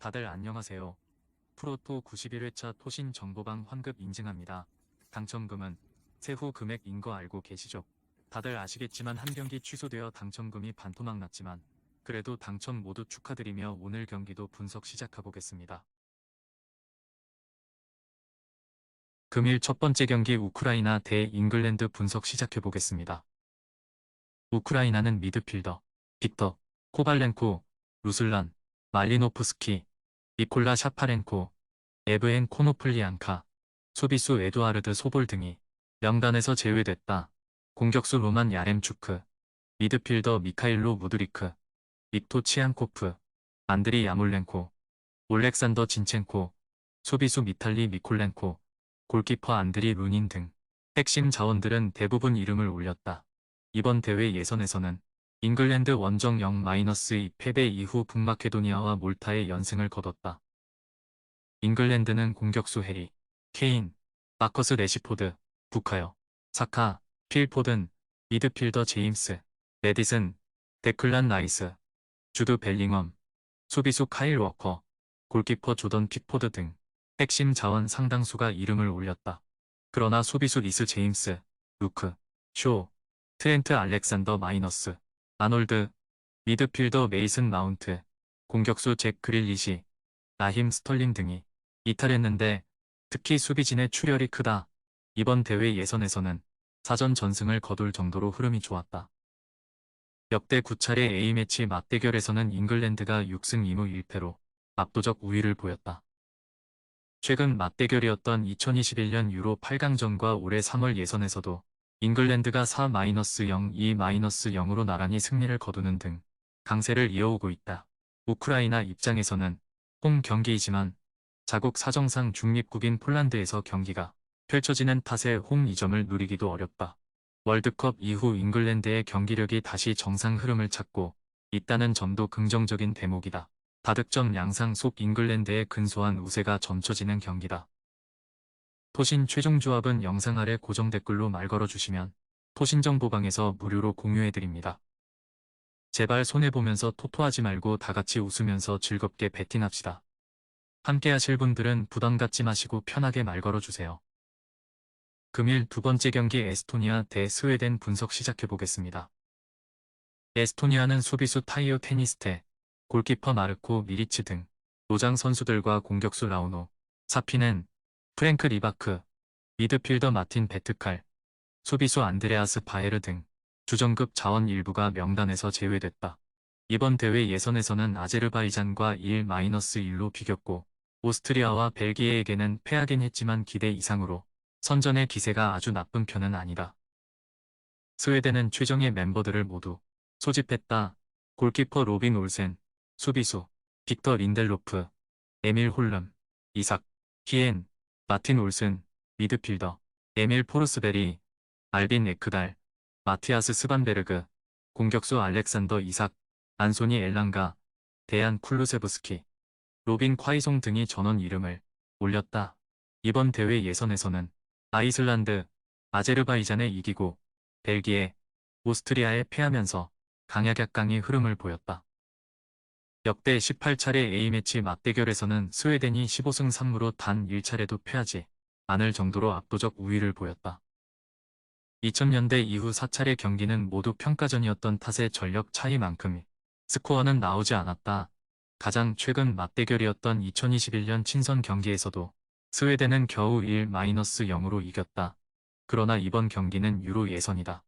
다들 안녕하세요. 프로토 91회차 토신 정보방 환급 인증합니다. 당첨금은 세후 금액인 거 알고 계시죠? 다들 아시겠지만 한 경기 취소되어 당첨금이 반토막 났지만 그래도 당첨 모두 축하드리며 오늘 경기도 분석 시작해보겠습니다. 금일 첫 번째 경기 우크라이나 대 잉글랜드 분석 시작해보겠습니다. 우크라이나는 미드필더 빅터 코발렌코, 루슬란, 말리노프스키, 니콜라 샤파렌코, 에브엔 코노플리안카, 수비수 에두아르드 소볼 등이 명단에서 제외됐다. 공격수 로만 야렘추크, 미드필더 미카일로 무드리크, 빅토 치안코프, 안드리 야몰렌코, 올렉산더 진첸코, 수비수 미탈리 미콜렌코, 골키퍼 안드리 루닌 등 핵심 자원들은 대부분 이름을 올렸다. 이번 대회 예선에서는 잉글랜드 원정 0-2 패배 이후 북마케도니아와 몰타의 연승을 거뒀다. 잉글랜드는 공격수 해리, 케인, 마커스 레시포드, 부카요, 사카, 필 포든, 미드필더 제임스, 메디슨, 데클란 라이스, 주드 벨링엄, 수비수 카일 워커, 골키퍼 조던 픽포드 등 핵심 자원 상당수가 이름을 올렸다. 그러나 수비수 리스 제임스, 루크, 쇼, 트렌트 알렉산더 마이너스, 아놀드, 미드필더 메이슨 마운트, 공격수 잭 그릴리시, 라힘 스털링 등이 이탈했는데 특히 수비진의 출혈이 크다. 이번 대회 예선에서는 사전 전승을 거둘 정도로 흐름이 좋았다. 역대 9차례 A매치 맞대결에서는 잉글랜드가 6승 2무 1패로 압도적 우위를 보였다. 최근 맞대결이었던 2021년 유로 8강전과 올해 3월 예선에서도 잉글랜드가 4-0, 2-0으로 나란히 승리를 거두는 등 강세를 이어오고 있다. 우크라이나 입장에서는 홈 경기이지만 자국 사정상 중립국인 폴란드에서 경기가 펼쳐지는 탓에 홈 이점을 누리기도 어렵다. 월드컵 이후 잉글랜드의 경기력이 다시 정상 흐름을 찾고 있다는 점도 긍정적인 대목이다. 다득점 양상 속 잉글랜드의 근소한 우세가 점쳐지는 경기다. 토신 최종 조합은 영상 아래 고정 댓글로 말 걸어주시면 토신정보방에서 무료로 공유해드립니다. 제발 손해보면서 토토하지 말고 다같이 웃으면서 즐겁게 베팅합시다. 함께 하실 분들은 부담 갖지 마시고 편하게 말 걸어주세요. 금일 두 번째 경기 에스토니아 대 스웨덴 분석 시작해보겠습니다. 에스토니아는 수비수 타이오 테니스테, 골키퍼 마르코 미리츠 등 노장 선수들과 공격수 라우노, 사피넨, 프랭크 리바크, 미드필더 마틴 베트칼, 수비수 안드레아스 바에르 등 주전급 자원 일부가 명단에서 제외됐다. 이번 대회 예선에서는 아제르바이잔과 1-1로 비겼고 오스트리아와 벨기에에게는 패하긴 했지만 기대 이상으로 선전의 기세가 아주 나쁜 편은 아니다. 스웨덴은 최정예 멤버들을 모두 소집했다. 골키퍼 로빈 올센, 수비수 빅터 린델로프, 에밀 홀름, 이삭, 히엔, 마틴 올슨, 미드필더 에밀 포르스베리, 알빈 에크달, 마티아스 스반베르그, 공격수 알렉산더 이삭, 안소니 엘랑가, 데안 쿨루세브스키, 로빈 콰이송 등이 전원 이름을 올렸다. 이번 대회 예선에서는 아이슬란드, 아제르바이잔에 이기고 벨기에, 오스트리아에 패하면서 강약약강의 흐름을 보였다. 역대 18차례 A매치 맞대결에서는 스웨덴이 15승 3무로 단 1차례도 패하지 않을 정도로 압도적 우위를 보였다. 2000년대 이후 4차례 경기는 모두 평가전이었던 탓에 전력 차이만큼 스코어는 나오지 않았다. 가장 최근 맞대결이었던 2021년 친선 경기에서도 스웨덴은 겨우 1-0으로 이겼다. 그러나 이번 경기는 유로 예선이다.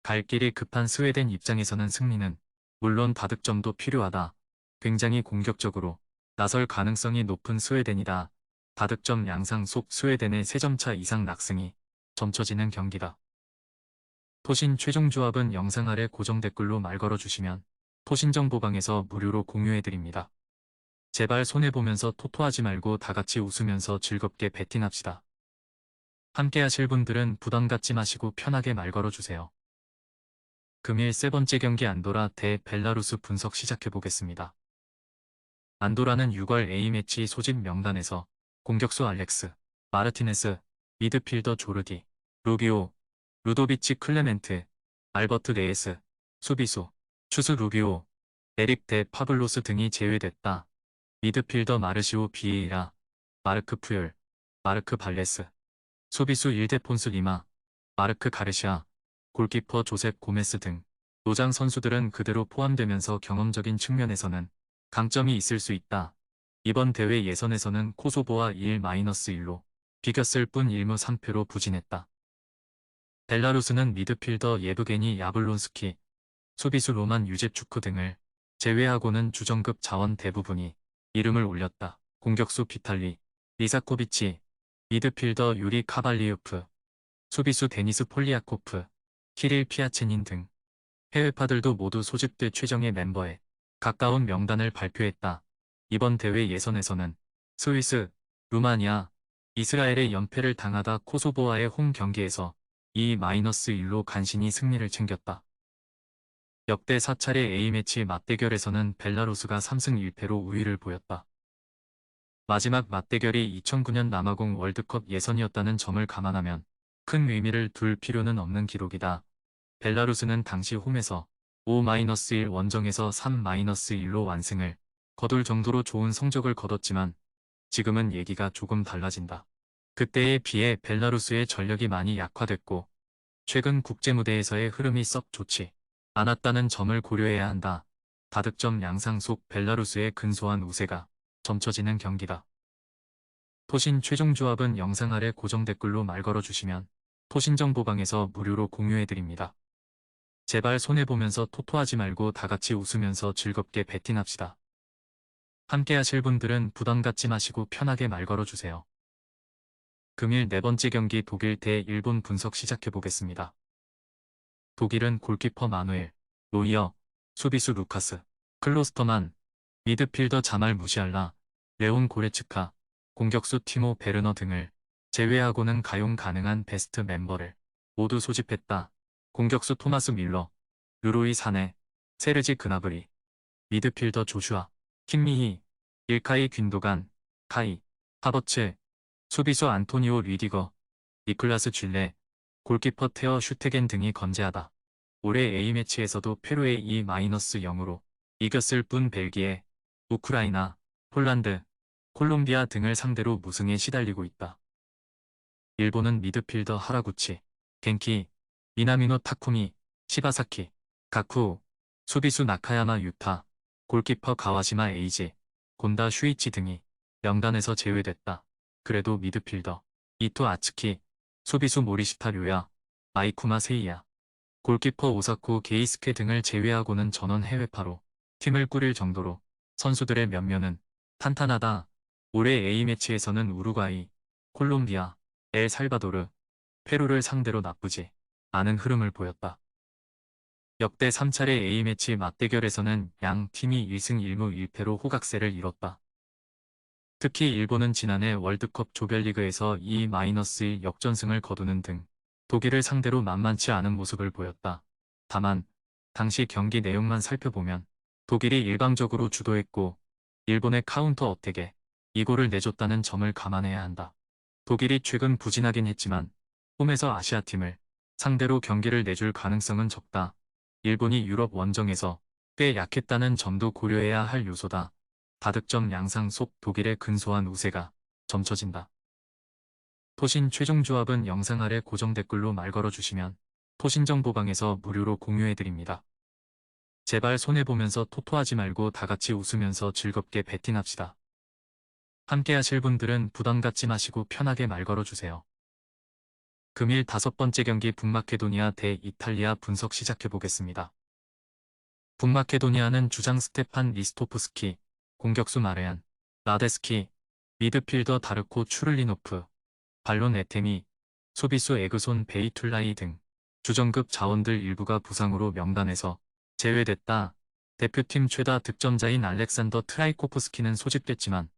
갈 길이 급한 스웨덴 입장에서는 승리는 물론 다득점도 필요하다. 굉장히 공격적으로 나설 가능성이 높은 스웨덴이다. 다득점 양상 속 스웨덴의 3점차 이상 낙승이 점쳐지는 경기다. 토신 최종 조합은 영상 아래 고정 댓글로 말 걸어주시면 토신정보방에서 무료로 공유해드립니다. 제발 손해보면서 토토하지 말고 다같이 웃으면서 즐겁게 베팅합시다. 함께 하실 분들은 부담 갖지 마시고 편하게 말 걸어주세요. 금일 세 번째 경기 안도라 대 벨라루스 분석 시작해보겠습니다. 안도라는 6월 A매치 소집 명단에서 공격수 알렉스, 마르티네스, 미드필더 조르디, 루비오, 루도비치 클레멘트, 알버트 레에스, 수비수, 추스 루비오, 에릭 데 파블로스 등이 제외됐다. 미드필더 마르시오 비에이라, 마르크 푸열, 마르크 발레스, 수비수 일데폰스 리마, 마르크 가르시아, 골키퍼 조셉 고메스 등 노장 선수들은 그대로 포함되면서 경험적인 측면에서는 강점이 있을 수 있다. 이번 대회 예선에서는 코소보와 1-1로 비겼을 뿐 1무 3패로 부진했다. 벨라루스는 미드필더 예브게니 야블론스키, 수비수 로만 유제추크 등을 제외하고는 주전급 자원 대부분이 이름을 올렸다. 공격수 비탈리, 리사코비치, 미드필더 유리 카발리우프, 수비수 데니스 폴리아코프, 키릴 피아체닌 등 해외파들도 모두 소집돼 최정예 멤버에 가까운 명단을 발표했다. 이번 대회 예선에서는 스위스, 루마니아, 이스라엘의 연패를 당하다 코소보와의 홈 경기에서 2-1로 간신히 승리를 챙겼다. 역대 4차례 A매치 맞대결에서는 벨라루스가 3승 1패로 우위를 보였다. 마지막 맞대결이 2009년 남아공 월드컵 예선이었다는 점을 감안하면 큰 의미를 둘 필요는 없는 기록이다. 벨라루스는 당시 홈에서 5-1 원정에서 3-1로 완승을 거둘 정도로 좋은 성적을 거뒀지만 지금은 얘기가 조금 달라진다. 그때에 비해 벨라루스의 전력이 많이 약화됐고 최근 국제무대에서의 흐름이 썩 좋지 않았다는 점을 고려해야 한다. 다득점 양상 속 벨라루스의 근소한 우세가 점쳐지는 경기다. 토신 최종 조합은 영상 아래 고정 댓글로 말 걸어주시면 토신정보방에서 무료로 공유해드립니다. 제발 손해보면서 토토하지 말고 다같이 웃으면서 즐겁게 베팅합시다. 함께 하실 분들은 부담 갖지 마시고 편하게 말 걸어주세요. 금일 네 번째 경기 독일 대 일본 분석 시작해보겠습니다. 독일은 골키퍼 마누엘, 노이어, 수비수 루카스, 클로스터만, 미드필더 자말 무시알라, 레온 고레츠카, 공격수 티모 베르너 등을 제외하고는 가용 가능한 베스트 멤버를 모두 소집했다. 공격수 토마스 밀러, 르로이 사네, 세르지 그나브리, 미드필더 조슈아, 킴미히, 일카이 균도간, 카이, 하버츠, 수비수 안토니오 리디거, 니클라스 쥘레, 골키퍼 테어 슈테겐 등이 건재하다. 올해 A매치에서도 페루에 2-0으로 이겼을 뿐 벨기에, 우크라이나, 폴란드, 콜롬비아 등을 상대로 무승에 시달리고 있다. 일본은 미드필더 하라구치, 겐키, 미나미노 타쿠미, 시바사키, 가쿠, 수비수 나카야마 유타, 골키퍼 가와시마 에이지, 곤다 슈이치 등이 명단에서 제외됐다. 그래도 미드필더 이토 아츠키, 수비수 모리시타 료야, 아이쿠마 세이야, 골키퍼 오사쿠 게이스케 등을 제외하고는 전원 해외파로 팀을 꾸릴 정도로 선수들의 면면은 탄탄하다. 올해 A매치에서는 우루과이, 콜롬비아, 엘살바도르, 페루를 상대로 나쁘지 않은 흐름을 보였다. 역대 3차례 A매치 맞대결에서는 양 팀이 1승 1무 1패로 호각세를 이뤘다. 특히 일본은 지난해 월드컵 조별리그에서 2-1 역전승을 거두는 등 독일을 상대로 만만치 않은 모습을 보였다. 다만 당시 경기 내용만 살펴보면 독일이 일방적으로 주도했고 일본의 카운터 어택에 이골을 내줬다는 점을 감안해야 한다. 독일이 최근 부진하긴 했지만 홈에서 아시아팀을 상대로 경기를 내줄 가능성은 적다. 일본이 유럽 원정에서 꽤 약했다는 점도 고려해야 할 요소다. 다득점 양상 속 독일의 근소한 우세가 점쳐진다. 토신 최종 조합은 영상 아래 고정 댓글로 말 걸어주시면 토신정보방에서 무료로 공유해드립니다. 제발 손해보면서 토토하지 말고 다같이 웃으면서 즐겁게 베팅합시다. 함께 하실 분들은 부담 갖지 마시고 편하게 말 걸어주세요. 금일 5번째 경기 북마케도니아 대 이탈리아 분석 시작해보겠습니다. 북마케도니아는 주장 스테판 리스토프스키, 공격수 마르얀, 라데스키, 미드필더 다르코 추를리노프, 발론 에테미, 수비수 에그손 베이툴라이 등 주전급 자원들 일부가 부상으로 명단에서 제외됐다. 대표팀 최다 득점자인 알렉산더 트라이코프스키는 소집됐지만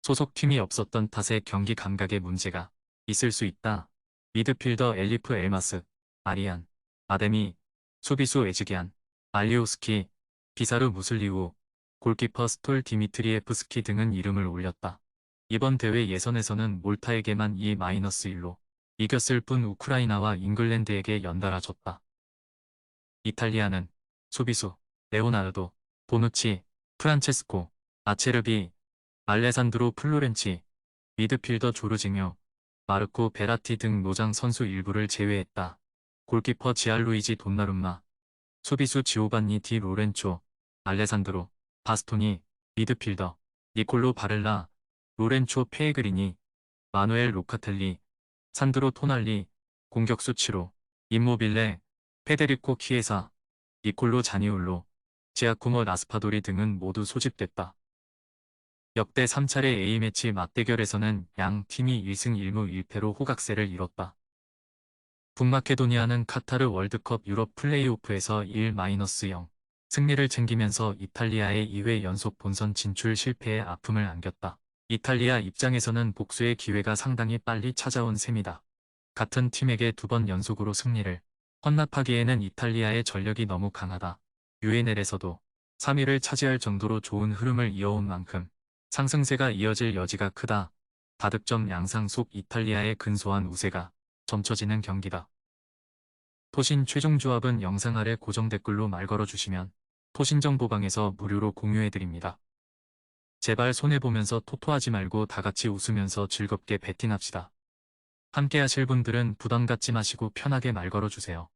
소속팀이 없었던 탓에 경기 감각에 문제가 있을 수 있다. 미드필더 엘리프 엘마스, 아리안, 아데미, 수비수 에즈기안, 알리오스키, 비사르 무슬리우, 골키퍼 스톨 디미트리에프스키 등은 이름을 올렸다. 이번 대회 예선에서는 몰타에게만 2-1로 이겼을 뿐 우크라이나와 잉글랜드에게 연달아 졌다. 이탈리아는 수비수, 레오나르도, 보누치, 프란체스코, 아체르비, 알레산드로 플로렌치, 미드필더 조르지뇨, 마르코 베라티 등 노장 선수 일부를 제외했다. 골키퍼 지알루이지 돈나룸마, 수비수 지오반니 디 로렌초, 알레산드로, 바스토니, 미드필더, 니콜로 바렐라, 로렌초 페에그리니, 마누엘 로카텔리, 산드로 토날리, 공격수 치로, 임모빌레, 페데리코 키에사, 니콜로 자니올로, 지아코모 라스파도리 등은 모두 소집됐다. 역대 3차례 A매치 맞대결에서는 양 팀이 1승 1무 1패로 호각세를 이뤘다. 북마케도니아는 카타르 월드컵 유럽 플레이오프에서 1-0 승리를 챙기면서 이탈리아의 2회 연속 본선 진출 실패에 아픔을 안겼다. 이탈리아 입장에서는 복수의 기회가 상당히 빨리 찾아온 셈이다. 같은 팀에게 2번 연속으로 승리를 헌납하기에는 이탈리아의 전력이 너무 강하다. UNL에서도 3위를 차지할 정도로 좋은 흐름을 이어온 만큼 상승세가 이어질 여지가 크다. 다득점 양상 속 이탈리아의 근소한 우세가 점쳐지는 경기다. 토신 최종 조합은 영상 아래 고정 댓글로 말 걸어주시면 토신정보방에서 무료로 공유해드립니다. 제발 손해보면서 토토하지 말고 다같이 웃으면서 즐겁게 베팅합시다. 함께 하실 분들은 부담 갖지 마시고 편하게 말 걸어주세요.